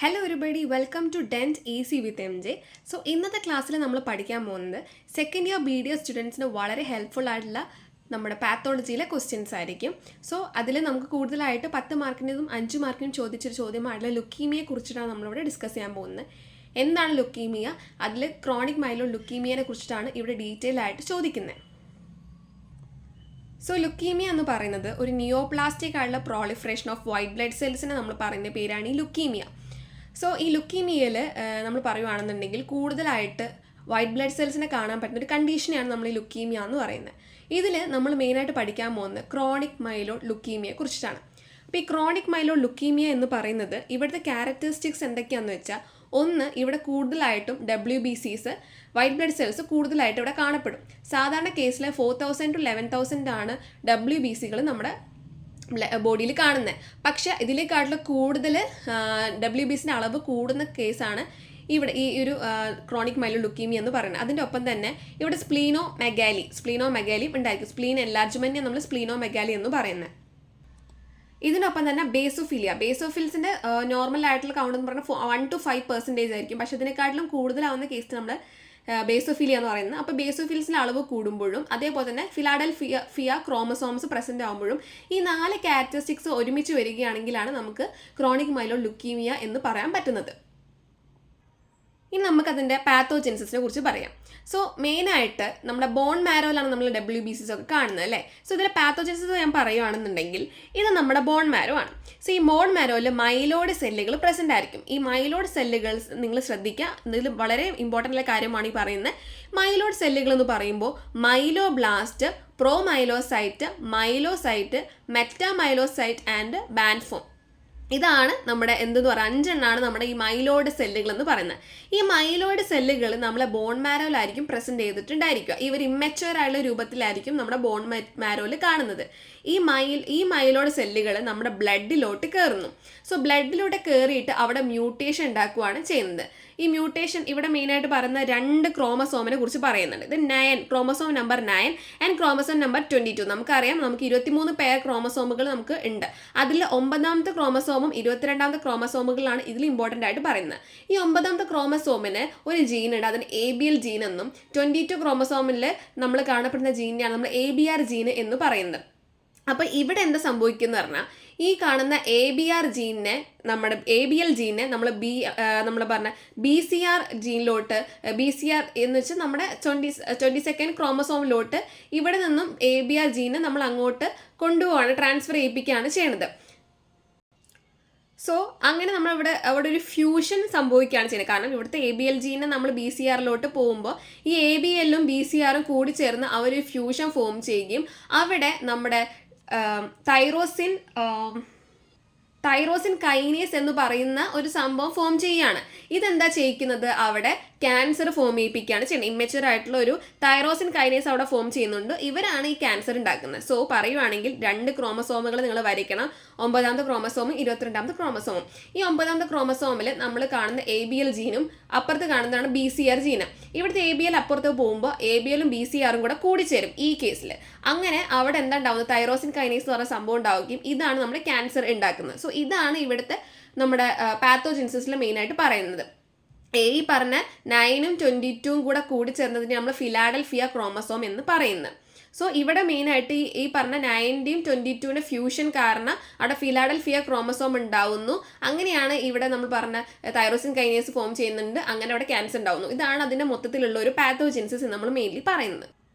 Hello everybody welcome to dent easy with M J. So ഇന്നത്തെ ക്ലാസ്സിൽ നമ്മൾ പഠിക്കാൻ പോകുന്നത് second year B D S സ്റ്റുഡൻസിന് വളരെ ഹെൽപ്ഫുൾ ആയിട്ടുള്ള നമ്മുടെ പാത്തോളജിയിലെ ക്വസ്റ്റ്യൻസ് ആയിരിക്കും. സോ അതിൽ നമുക്ക് കൂടുതലായിട്ട് 10 മാർക്കിനും 5 മാർക്കിനും ചോദിച്ചൊരു ചോദ്യമായിട്ടുള്ള ലുക്കീമിയെ കുറിച്ചിട്ടാണ് നമ്മളിവിടെ ഡിസ്കസ് ചെയ്യാൻ പോകുന്നത്. എന്താണ് ലുക്കീമിയ, അതിൽ ക്രോണിക് മൈലോ ലുക്കീമിയനെ കുറിച്ചിട്ടാണ് ഇവിടെ ഡീറ്റെയിൽ ആയിട്ട് ചോദിക്കുന്നത്. സോ ലുക്കീമിയ എന്ന് പറയുന്നത് ഒരു നിയോപ്ലാസ്റ്റിക് ആയിട്ടുള്ള പ്രോളിഫറേഷൻ ഓഫ് വൈറ്റ് ബ്ലഡ് സെൽസിനെ നമ്മൾ പറയുന്ന പേരാണ് ഈ ലുക്കീമിയ. സോ ഈ ലുക്കീമിയയിൽ നമ്മൾ പറയുകയാണെന്നുണ്ടെങ്കിൽ കൂടുതലായിട്ട് വൈറ്റ് ബ്ലഡ് സെൽസിനെ കാണാൻ പറ്റുന്ന ഒരു കണ്ടീഷനെയാണ് നമ്മൾ ഈ ലുക്കീമിയ എന്ന് പറയുന്നത്. ഇതിൽ നമ്മൾ മെയിനായിട്ട് പഠിക്കാൻ പോകുന്നത് ക്രോണിക് മൈലോ ലുക്കീമിയയെ കുറിച്ചിട്ടാണ്. അപ്പോൾ ഈ ക്രോണിക് മൈലോ ലുക്കീമിയ എന്ന് പറയുന്നത് ഇവിടുത്തെ ക്യാരക്ടറിസ്റ്റിക്സ് എന്തൊക്കെയാണെന്ന് വെച്ചാൽ, ഒന്ന്, ഇവിടെ കൂടുതലായിട്ടും WBCs വൈറ്റ് ബ്ലഡ് സെൽസ് കൂടുതലായിട്ട് ഇവിടെ കാണപ്പെടും. സാധാരണ കേസിൽ 4000 to 11,000 ആണ് WBCകൾ നമ്മുടെ ബോഡിയിൽ കാണുന്നത്. പക്ഷേ ഇതിലേക്കാട്ടിൽ കൂടുതൽ WBCൻ്റെ അളവ് കൂടുന്ന കേസാണ് ഇവിടെ ഈ ഒരു ക്രോണിക് മൈലോ ലുക്കീമിയ എന്ന് പറയുന്നത്. അതിൻ്റെ ഒപ്പം തന്നെ ഇവിടെ സ്പ്ലീനോ മെഗാലി ഉണ്ടായിരിക്കും. സ്പ്ലീൻ എൻലാർജ്മെൻറ്റിനെ നമ്മൾ സ്പ്ലീനോ മെഗാലി എന്ന് പറയുന്നത്. ഇതിനൊപ്പം തന്നെ ബേസോഫിൽസിൻ്റെ നോർമൽ ആയിട്ടുള്ള കൗണ്ട് എന്ന് പറഞ്ഞാൽ 1 to 5% ആയിരിക്കും. പക്ഷേ ഇതിനെക്കാട്ടിലും കൂടുതലാവുന്ന കേസ് നമ്മൾ ബേസോഫിലിയ എന്ന് പറയുന്നത്. അപ്പോൾ ബേസോഫിൽസിൻ്റെ അളവ് കൂടുമ്പോഴും അതേപോലെ തന്നെ ഫിലാഡൽഫിയ ക്രോമസോംസ് പ്രസൻ്റ് ആകുമ്പോഴും ഈ 4 ക്യാരക്ടറിസ്റ്റിക്സ് ഒരുമിച്ച് വരികയാണെങ്കിലാണ് നമുക്ക് ക്രോണിക് മൈലോ ലുക്കീമിയ എന്ന് പറയാൻ പറ്റുന്നത്. ഇനി നമുക്കതിൻ്റെ പാത്തോജെൻസിസിനെ കുറിച്ച് പറയാം. സോ മെയിനായിട്ട് നമ്മുടെ ബോൺ മാരോയിലാണ് നമ്മൾ WBCs ഒക്കെ കാണുന്നത്, അല്ലേ? സോ ഇതിലെ പാത്തോജെൻസിസ് ഞാൻ പറയുകയാണെന്നുണ്ടെങ്കിൽ ഇത് നമ്മുടെ ബോൺ മാരോ ആണ്. സോ ഈ ബോൺ മാരോയിൽ മൈലോയിഡ് സെല്ലുകൾ പ്രസൻ്റ് ആയിരിക്കും. ഈ മൈലോയിഡ് സെല്ലുകൾ നിങ്ങൾ ശ്രദ്ധിക്കുക, ഇതിൽ വളരെ ഇമ്പോർട്ടൻ്റ് ആയ കാര്യമാണ് ഈ പറയുന്നത്. മൈലോയിഡ് സെല്ലുകൾ എന്ന് പറയുമ്പോൾ മൈലോബ്ലാസ്റ്റ്, പ്രോമൈലോസൈറ്റ്, മൈലോസൈറ്റ്, മെറ്റാമൈലോസൈറ്റ് ആൻഡ് ബാൻഫോം. ഇതാണ് നമ്മുടെ എന്തെന്ന് പറയുക 5 എണ്ണമാണ് നമ്മുടെ ഈ മൈലോയിഡ് സെല്ലുകൾ എന്ന് പറയുന്നത്. ഈ മൈലോയിഡ് സെല്ലുകൾ നമ്മളെ ബോൺ മാരോയിലായിരിക്കും പ്രസൻറ്റ് ചെയ്തിട്ടുണ്ടായിരിക്കുക. ഇവർ ഇമ്മച്വർ ആയിട്ടുള്ള രൂപത്തിലായിരിക്കും നമ്മുടെ ബോൺ മാരോയിൽ കാണുന്നത്. ഈ മൈലോയിഡ് സെല്ലുകൾ നമ്മുടെ ബ്ലഡിലോട്ട് കയറുന്നു. സോ ബ്ലഡിലോട്ട് കയറിയിട്ട് അവിടെ മ്യൂട്ടേഷൻ ഉണ്ടാക്കുകയാണ് ചെയ്യുന്നത്. ഈ മ്യൂട്ടേഷൻ ഇവിടെ മെയിനായിട്ട് പറയുന്ന 2 ക്രോമസോമിനെ കുറിച്ച് പറയുന്നുണ്ട്. ഇത് 9 chromosome number 9 and chromosome number 22. നമുക്കറിയാം, നമുക്ക് 23 പെയർ ക്രോമസോമുകൾ നമുക്ക് ഉണ്ട്. അതിൽ 9ാമത്തെ ക്രോമസോമും 22ാമത്തെ ക്രോമസോമുകളാണ് ഇതിൽ ഇമ്പോർട്ടൻ്റ് ആയിട്ട് പറയുന്നത്. ഈ 9ാമത്തെ ക്രോമസോമിന് ഒരു ജീൻ ഉണ്ട്, അതിന് ABL ജീൻ എന്നും. 22 ക്രോമസോമിൽ നമ്മൾ കാണപ്പെടുന്ന ജീനിനെയാണ് നമ്മൾ ABR ജീൻ എന്ന് പറയുന്നത്. അപ്പോൾ ഇവിടെ എന്താ സംഭവിക്കുന്നത് പറഞ്ഞാൽ, ഈ കാണുന്ന ABL ജീനെ നമ്മൾ പറഞ്ഞ BCR ജീനിലോട്ട്, BCR എന്ന് വെച്ചാൽ നമ്മുടെ 22nd ക്രോമസോമിലോട്ട് ഇവിടെ നിന്നും ABR ജീനെ നമ്മൾ അങ്ങോട്ട് കൊണ്ടുപോവാണ്, ട്രാൻസ്ഫർ ചെയ്യിപ്പിക്കുകയാണ് ചെയ്യണത്. സോ അങ്ങനെ അവിടെ ഒരു ഫ്യൂഷൻ സംഭവിക്കുകയാണ് ചെയ്യുന്നത്. കാരണം ഇവിടുത്തെ ABL ജീനെ നമ്മൾ BCRലോട്ട് പോകുമ്പോൾ ഈ ABLും BCRും കൂടി ചേർന്ന് അവരൊരു ഫ്യൂഷൻ ഫോം ചെയ്യുകയും അവിടെ നമ്മുടെ തൈറോസിൻ കൈനേസ് എന്ന് പറയുന്ന ഒരു സംഭവം ഫോം ചെയ്യുകയാണ്. ഇതെന്താ ചെയ്യിക്കുന്നത്, അവിടെ ക്യാൻസർ ഫോം ചെയ്യിപ്പിക്കുകയാണ് ചെയ്യുന്നത്. ഇമ്മച്വർ ആയിട്ടുള്ള ഒരു തൈറോസിൻ കൈനേസ് അവിടെ ഫോം ചെയ്യുന്നുണ്ട്. ഇവരാണ് ഈ ക്യാൻസർ ഉണ്ടാക്കുന്നത്. സോ പറയുവാണെങ്കിൽ 2 ക്രോമസോമുകൾ നിങ്ങൾ വരയ്ക്കണം, 9ാമത്തെ ക്രോമസോമും 22ാമത്തെ ക്രോമസോമും. ഈ 9ാമത്തെ ക്രോമസോമിൽ നമ്മൾ കാണുന്ന ABL ജീനും അപ്പുറത്ത് കാണുന്നതാണ് BCR ജീന്. ഇവിടുത്തെ ABL അപ്പുറത്ത് പോകുമ്പോൾ ABLും BCRും കൂടെ കൂടിച്ചേരും ഈ കേസിൽ. അങ്ങനെ അവിടെ എന്താ ഉണ്ടാവുന്നത്, തൈറോസിൻ കൈനേസ് എന്ന് പറയുന്ന സംഭവം ഉണ്ടാവുകയും ഇതാണ് നമ്മുടെ ക്യാൻസർ ഉണ്ടാക്കുന്നത്. സോ ഇതാണ് ഇവിടുത്തെ നമ്മുടെ പാത്തോജെൻസിസിൽ മെയിനായിട്ട് പറയുന്നത്. ഈ പറഞ്ഞ 9ഉം 22ഉം കൂടെ കൂടി ചേർന്നതിന് നമ്മൾ ഫിലാഡൽഫിയ ക്രോമസോം എന്ന് പറയുന്നത്. സോ ഇവിടെ മെയിനായിട്ട് ഈ പറഞ്ഞ 9ന്റെയും 22ന്റെ ഫ്യൂഷൻ കാരണം അവിടെ ഫിലാഡൽഫിയ ക്രോമസോം ഉണ്ടാവുന്നു. അങ്ങനെയാണ് ഇവിടെ നമ്മൾ പറഞ്ഞ തൈറോസിൻ കൈനേസ് ഫോം ചെയ്യുന്നുണ്ട്, അങ്ങനെ അവിടെ ക്യാൻസർ ഉണ്ടാവുന്നു. ഇതാണ് അതിൻ്റെ മൊത്തത്തിലുള്ള ഒരു പാത്തോജെൻസിസ് എന്ന് നമ്മൾ മെയിൻലി പറയുന്നത്.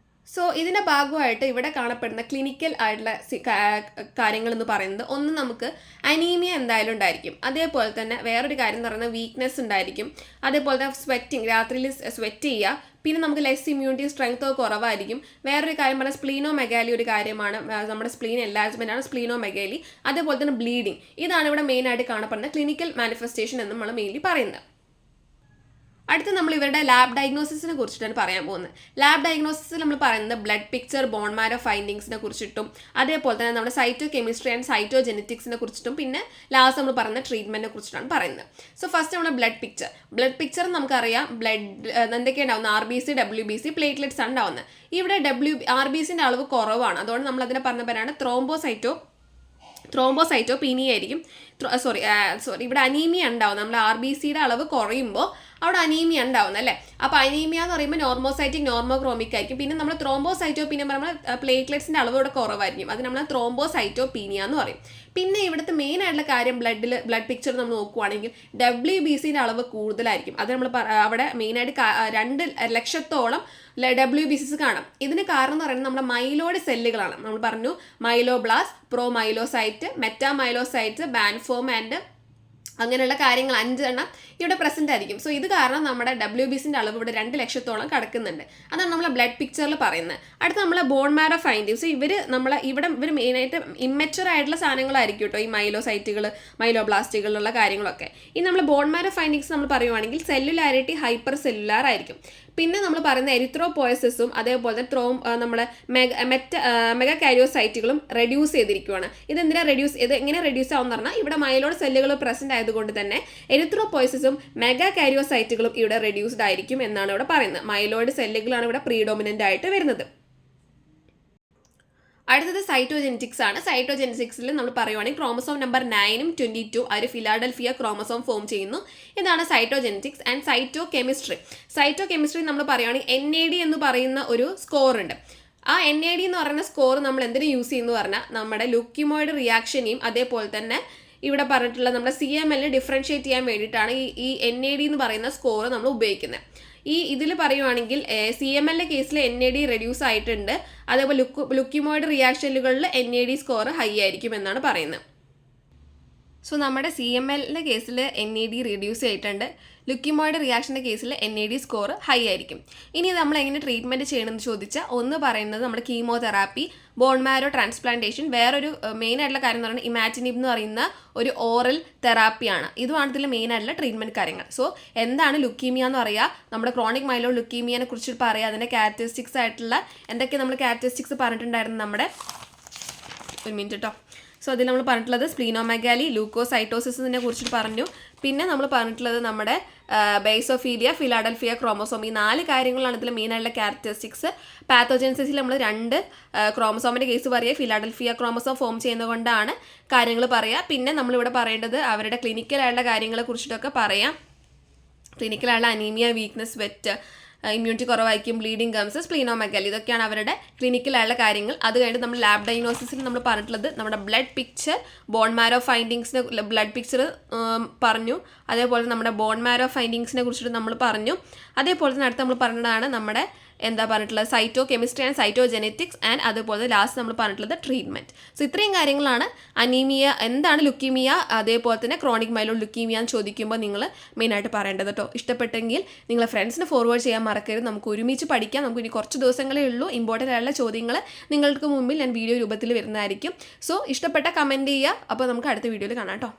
സോ ഇതിൻ്റെ ഭാഗമായിട്ട് ഇവിടെ കാണപ്പെടുന്ന ക്ലിനിക്കൽ ആയിട്ടുള്ള കാര്യങ്ങൾ എന്ന് പറയുന്നത്, ഒന്ന്, നമുക്ക് അനീമിയ എന്തായാലും ഉണ്ടായിരിക്കും. അതേപോലെ തന്നെ വേറൊരു കാര്യം എന്ന് പറയുന്നത് വീക്ക്നെസ് ഉണ്ടായിരിക്കും. അതേപോലെ തന്നെ സ്വെറ്റിങ്, രാത്രിയിൽ സ്വെറ്റ് ചെയ്യുക. പിന്നെ നമുക്ക് ലെസ് ഇമ്മ്യൂണിറ്റി സ്ട്രെങ്ത് കുറവായിരിക്കും. വേറൊരു കാര്യം പറഞ്ഞാൽ സ്പ്ലീനോ മെഗാലി ഒരു കാര്യമാണ്, നമ്മുടെ സ്പ്ലീൻ എൻലാർജ്മെൻ്റ് ആണ് സ്പ്ലീനോ മെഗാലി. അതേപോലെ തന്നെ ബ്ലീഡിങ്. ഇതാണ് ഇവിടെ മെയിനായിട്ട് കാണപ്പെടുന്ന ക്ലിനിക്കൽ മാനിഫെസ്റ്റേഷൻ എന്ന് നമ്മൾ മെയിൻലി പറയുന്നത്. അടുത്ത് നമ്മൾ ഇവരുടെ ലാബ് ഡയഗ്നോസിസിനെ കുറിച്ചിട്ടാണ് പറയാൻ പോകുന്നത്. ലാബ് ഡയഗ്നോസിസിൽ നമ്മൾ പറയുന്നത് ബ്ലഡ് പിക്ചർ, ബോൺ മാരോ ഫൈൻഡിങ്സിനെ കുറിച്ചിട്ടും അതേപോലെ തന്നെ നമ്മുടെ സൈറ്റോ കെമിസ്ട്രി ആൻഡ് സൈറ്റോ ജെനറ്റിക്സിനെ കുറിച്ചിട്ടും പിന്നെ ലാസ്റ്റ് നമ്മൾ പറയുന്ന ട്രീറ്റ്മെൻറ്റിനെ കുറിച്ചിട്ടാണ് പറയുന്നത്. സോ ഫസ്റ്റ് നമ്മുടെ ബ്ലഡ് പിക്ചർ നമുക്കറിയാം, ബ്ലഡ് എന്തൊക്കെയാണ് ഉണ്ടാവുന്നത്, RBC, WBC, പ്ലേറ്റ്ലെറ്റ്സ് ആണ് ഉണ്ടാവുന്നത്. ഇവിടെ RBCൻ്റെ അളവ് കുറവാണ്, അതുകൊണ്ട് നമ്മൾ അതിനെ പറഞ്ഞ പേരാണ് ത്രോംബോസൈറ്റോ ത്രോംബോസൈറ്റോപീനിയ ആയിരിക്കും. സോറി ഇവിടെ അനീമിയ ഉണ്ടാവും. നമ്മൾ RBCയുടെ അളവ് കുറയുമ്പോൾ അവിടെ അനീമിയ ഉണ്ടാവുന്നത് അല്ലേ. അപ്പോൾ അനീമിയ എന്ന് പറയുമ്പോൾ നോർമോസൈറ്റിക് നോർമോക്രോമിക് ആയിരിക്കും. പിന്നെ നമ്മൾ ത്രോംബോസൈറ്റോപീനിയ പറയുമ്പോൾ പ്ലേറ്റ്ലെറ്റ്സിൻ്റെ അളവ് ഇവിടെ കുറവായിരിക്കും. അത് നമ്മൾ ത്രോംബോസൈറ്റോപീനിയ എന്ന് പറയും. പിന്നെ ഇവിടുത്തെ മെയിൻ ആയിട്ടുള്ള കാര്യം ബ്ലഡ് പിക്ചർ നമ്മൾ നോക്കുവാണെങ്കിൽ WBCയുടെ അളവ് കൂടുതലായിരിക്കും. അത് നമ്മൾ അവിടെ മെയിനായിട്ട് 2 ലക്ഷത്തോളം WBCs കാണാം. ഇതിന് കാരണം എന്ന് പറയുന്നത് നമ്മുടെ മൈലോയിഡ് സെല്ലുകളാണ്. നമ്മൾ പറഞ്ഞു മൈലോബ്ലാസ്റ്റ്, പ്രോ-മൈലോസൈറ്റ്, മെറ്റാമൈലോസൈറ്റ്, ബാൻഫോം ആൻഡ് അങ്ങനെയുള്ള കാര്യങ്ങൾ 5 എണ്ണം ഇവിടെ പ്രസന്റ് ആയിരിക്കും. സോ ഇത് കാരണം നമ്മുടെ WBCന്റെ അളവ് ഇവിടെ 2 ലക്ഷത്തോളം കടക്കുന്നുണ്ട്. അതാണ് നമ്മൾ ബ്ലഡ് പിക്ചറിൽ പറയുന്നത്. അടുത്ത നമ്മളെ ബോൺ മാരോ ഫൈൻഡിങ്സ്. ഇവർ മെയിനായിട്ട് ഇമ്മച്ചുവർ ആയിട്ടുള്ള സാധനങ്ങളായിരിക്കും കേട്ടോ, ഈ മൈലോസൈറ്റുകൾ, മൈലോബ്ലാസ്റ്റുകളുള്ള കാര്യങ്ങളൊക്കെ. ഇനി നമ്മൾ ബോൺ മാരോ ഫൈൻഡിങ്സ് നമ്മൾ പറയുവാണെങ്കിൽ സെല്ലുലാരിറ്റി ഹൈപ്പർ സെല്ലുലാർ ആയിരിക്കും. പിന്നെ നമ്മൾ പറയുന്ന എരിത്രോപോയസിസും അതേപോലെ നമ്മുടെ മെഗാകാരിയോസൈറ്റുകളും റെഡ്യൂസ് ചെയ്തിരിക്കുകയാണ്. ഇത് എങ്ങനെ റെഡ്യൂസ് ആവുമെന്ന് പറഞ്ഞാൽ ഇവിടെ മൈലോയിഡ് സെല്ലുകൾ പ്രസന്റ് ആയതുകൊണ്ട് തന്നെ എരിത്രോപോയസിസും മെഗാകാരിയോസൈറ്റുകളും ഇവിടെ റെഡ്യൂസ്ഡ് ആയിരിക്കും എന്നാണ് ഇവിടെ പറയുന്നത്. മൈലോയിഡ് സെല്ലുകളാണ് ഇവിടെ പ്രീഡോമിനന്റ് ആയിട്ട് വരുന്നത്. അടുത്തത് സൈറ്റോജെനറ്റിക്സ് ആണ്. സൈറ്റോജെനറ്റിക്സിൽ നമ്മൾ പറയുവാണെങ്കിൽ ക്രോമസോം നമ്പർ 9ഉം 22 ഒരു ഫിലാഡൽഫിയ ക്രോമസോം ഫോം ചെയ്യുന്നു. ഇതാണ് സൈറ്റോജെനറ്റിക്സ്. ആൻഡ് സൈറ്റോ കെമിസ്ട്രി നമ്മൾ പറയുവാണെങ്കിൽ NAD എന്ന് പറയുന്ന ഒരു സ്കോർ ഉണ്ട്. ആ NAD എന്ന് പറയുന്ന സ്കോർ നമ്മൾ എന്തിനു യൂസ് ചെയ്യുന്നു പറഞ്ഞാൽ നമ്മുടെ ലുക്കിമോയിഡ് റിയാക്ഷനെയും അതേപോലെ തന്നെ ഇവിടെ പറഞ്ഞിട്ടുള്ള നമ്മുടെ CML ഡിഫറൻഷിയേറ്റ് ചെയ്യാൻ വേണ്ടിയിട്ടാണ് ഈ NAD എന്ന് പറയുന്ന സ്കോർ നമ്മൾ ഉപയോഗിക്കുന്നത്. ഇതിൽ പറയുവാണെങ്കിൽ CML കേസിൽ NAD റെഡ്യൂസ് ആയിട്ടുണ്ട്. അതേപോലെ ലുക്കിമോയിഡ് റിയാക്ഷനുകളിൽ NAD സ്കോർ ഹൈ ആയിരിക്കും എന്നാണ് പറയുന്നത്. സോ നമ്മുടെ CML കേസിൽ NAD റെഡ്യൂസ് ചെയ്തിട്ടുണ്ട്. ലുക്കിമോയിഡ് റിയാക്ഷൻ്റെ കേസിൽ NAD സ്കോർ ഹൈ ആയിരിക്കും. ഇനി നമ്മൾ എങ്ങനെ ട്രീറ്റ്മെൻറ്റ് ചെയ്യണമെന്ന് ചോദിച്ചാൽ ഒന്ന് പറയുന്നത് നമ്മുടെ കീമോതെറാപ്പി, ബോൺ മാരോ ട്രാൻസ്പ്ലാന്റേഷൻ, വേറൊരു മെയിൻ ആയിട്ടുള്ള കാര്യം എന്ന് പറയുന്നത് ഇമാറ്റിനിബ് എന്ന് പറയുന്ന ഒരു ഓറൽ തെറാപ്പിയാണ്. ഇതുമാണ് ഇതിൽ മെയിൻ ആയിട്ടുള്ള ട്രീറ്റ്മെൻറ്റ് കാര്യങ്ങൾ. സോ എന്താണ് ലുക്കീമിയ എന്ന് പറയുക, നമ്മുടെ ക്രോണിക് മൈലോയിഡ് ലുക്കീമിയനെ കുറിച്ച് പറയുക, അതിൻ്റെ ക്യാരക്ടറിസ്റ്റിക്സ് ആയിട്ടുള്ള എന്തൊക്കെ നമ്മൾ ക്യാരക്ടറിസ്റ്റിക്സ് പറഞ്ഞിട്ടുണ്ടായിരുന്നു നമ്മുടെ ഒരു മിനിറ്റ് കേട്ടോ. സോ അതിൽ നമ്മൾ പറഞ്ഞിട്ടുള്ളത് സ്പ്ലീനോമെഗാലി, ലൂക്കോസൈറ്റോസിസിനെ കുറിച്ചിട്ട് പറഞ്ഞു. പിന്നെ നമ്മൾ പറഞ്ഞിട്ടുള്ളത് നമ്മുടെ ബേസോഫീലിയ, ഫിലാഡൽഫിയ ക്രോമസോം, ഈ 4 കാര്യങ്ങളാണ് ഇതിൽ മെയിനായിട്ടുള്ള ക്യാരക്ടറിസ്റ്റിക്സ്. പാത്തോജൻസിസിൽ നമ്മൾ 2 ക്രോമസോമിൻ്റെ കേസ് പറയുക, ഫിലാഡൽഫിയ ക്രോമസോം ഫോം ചെയ്യുന്നതുകൊണ്ടാണ് കാര്യങ്ങൾ പറയുക. പിന്നെ നമ്മളിവിടെ പറയേണ്ടത് അവരുടെ ക്ലിനിക്കലായിട്ടുള്ള കാര്യങ്ങളെ കുറിച്ചിട്ടൊക്കെ പറയാം. ക്ലിനിക്കലായിട്ടുള്ള അനീമിയ, വീക്ക്നെസ്, വെറ്റ്, ഇമ്മ്യൂണിറ്റി കുറവായിരിക്കും, ബ്ലീഡിങ് ഗംസ്, സ്പ്ലീനോമെഗാലി, ഇതൊക്കെയാണ് അവരുടെ ക്ലിനിക്കലായുള്ള കാര്യങ്ങൾ. അത് കഴിഞ്ഞിട്ട് നമ്മൾ ലാബ് ഡയഗ്നോസിസിൽ നമ്മൾ പറഞ്ഞിട്ടുള്ളത് നമ്മുടെ ബ്ലഡ് പിക്ചർ, ബോൺ മാരോ ഫൈൻഡിങ്സിനെ ബ്ലഡ് പിക്ചർ പറഞ്ഞു. അതേപോലെ നമ്മുടെ ബോൺ മാരോ ഫൈൻഡിങ്സിനെ കുറിച്ചിട്ട് നമ്മൾ പറഞ്ഞു. അതേപോലെ തന്നെ അടുത്ത് നമ്മൾ പറഞ്ഞതാണ് നമ്മുടെ പറഞ്ഞിട്ടുള്ളത് സൈറ്റോ കെമിസ്ട്രി ആൻഡ് സൈറ്റോജെനറ്റിക്സ്. ആൻഡ് അതുപോലെ ലാസ്റ്റ് നമ്മൾ പറഞ്ഞിട്ടുള്ളത് ട്രീറ്റ്മെൻറ്റ്. സോ ഇത്രയും കാര്യങ്ങളാണ് അനീമിയ, എന്താണ് ലുക്കീമിയ, അതേപോലെ തന്നെ ക്രോണിക് മൈലോയിഡ് ലുക്കീമിയ എന്ന് ചോദിക്കുമ്പോൾ നിങ്ങൾ മെയിനായിട്ട് പറയേണ്ടത് കേട്ടോ. ഇഷ്ടപ്പെട്ടെങ്കിൽ നിങ്ങളെ ഫ്രണ്ട്സിന് ഫോർവേഡ് ചെയ്യാൻ മറക്കരുത്. നമുക്ക് ഒരുമിച്ച് പഠിക്കാം. നമുക്ക് ഇനി കുറച്ച് ദിവസങ്ങളേ ഉള്ളൂ. ഇമ്പോർട്ടൻ്റ് ആയിട്ടുള്ള ചോദ്യങ്ങൾ നിങ്ങൾക്ക് മുമ്പിൽ ഞാൻ വീഡിയോ രൂപത്തിൽ വരുന്നതായിരിക്കും. സോ ഇഷ്ടപ്പെട്ട കമൻറ്റ് ചെയ്യുക. അപ്പോൾ നമുക്ക് അടുത്ത വീഡിയോയിൽ കാണാം കേട്ടോ.